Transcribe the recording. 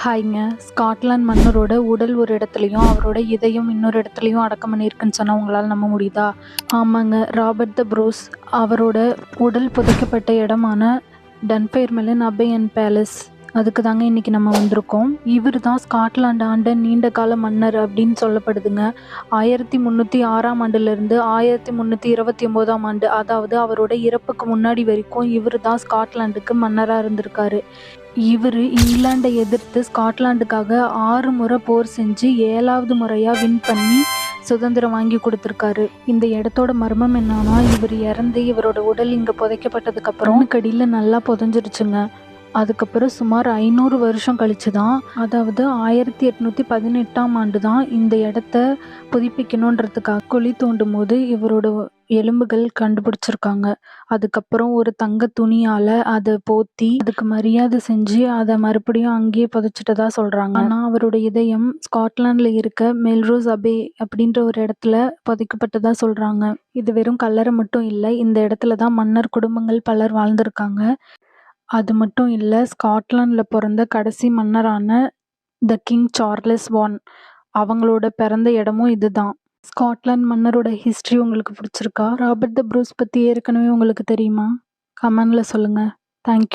ஹாய்ங்க. Scotland மன்னரோட உடல் ஒரு இடத்துலயும், அவரோட இதயம் இன்னொரு இடத்துலயும் அடக்கம் பண்ணியிருக்குன்னு சொன்னா உங்களால நம்ப முடியுதா? ஆமாங்க. ராபர்ட் த ப்ரூஸ் அவரோட உடல் புதைக்கப்பட்ட இடமான டன்ஃபெயர்மெலின் அபையன் பேலஸ். அதுக்கு தாங்க இன்னைக்கு நம்ம வந்திருக்கோம். இவர் தான் ஸ்காட்லாந்து ஆண்ட நீண்ட கால மன்னர் அப்படின்னு சொல்லப்படுதுங்க. 1306ஆம் ஆண்டிலிருந்து 1329ஆம் ஆண்டு, அதாவது அவரோட இறப்புக்கு முன்னாடி வரைக்கும் இவர் தான் ஸ்காட்லாந்துக்கு மன்னரா இருந்திருக்காரு. இவரு இங்கிலாண்டை எதிர்த்து ஸ்காட்லாந்துக்காக 6 முறை போர் செஞ்சு 7வது முறையா வின் பண்ணி சுதந்திரம் வாங்கி கொடுத்துருக்காரு. இந்த இடத்தோட மர்மம் என்னன்னா, இவர் இறந்து இவரோட உடல் இங்க புதைக்கப்பட்டதுக்கு அப்புறம் மண்ணுக்கடியில நல்லா புதைஞ்சிருச்சுங்க. அதுக்கப்புறம் சுமார் 500 வருஷம் கழிச்சு தான், அதாவது 1818ஆம் ஆண்டு தான் இந்த இடத்த புதுப்பிக்கணுன்றதுக்காக குழி தோண்டும் போது இவரோட எலும்புகள் கண்டுபிடிச்சிருக்காங்க. அதுக்கப்புறம் ஒரு தங்க துணியால அதை போத்தி அதுக்கு மரியாதை செஞ்சு அதை மறுபடியும் அங்கேயே புதைச்சிட்டதா சொல்றாங்க. ஆனா அவரோட இதயம் ஸ்காட்லாந்துல இருக்க மெல்ரோஸ் அபே அப்படின்ற ஒரு இடத்துல புதைக்கப்பட்டதா சொல்றாங்க. இது வெறும் கல்லறை மட்டும் இல்லை, இந்த இடத்துல தான் மன்னர் குடும்பங்கள் பலர் வாழ்ந்திருக்காங்க. அது மட்டும் இல்ல, ஸ்காட்லாந்துல பிறந்த கடைசி மன்னரான த கிங் சார்லஸ் I அவங்களோட பிறந்த இடமும் இதுதான். ஸ்காட்லாந்து மன்னரோட ஹிஸ்டரி உங்களுக்கு பிடிச்சிருக்கா? ராபர்ட் த ப்ரூஸ் பத்தி ஏற்கனவே உங்களுக்கு தெரியுமா? கமெண்ட்ல சொல்லுங்க. தேங்க்யூ.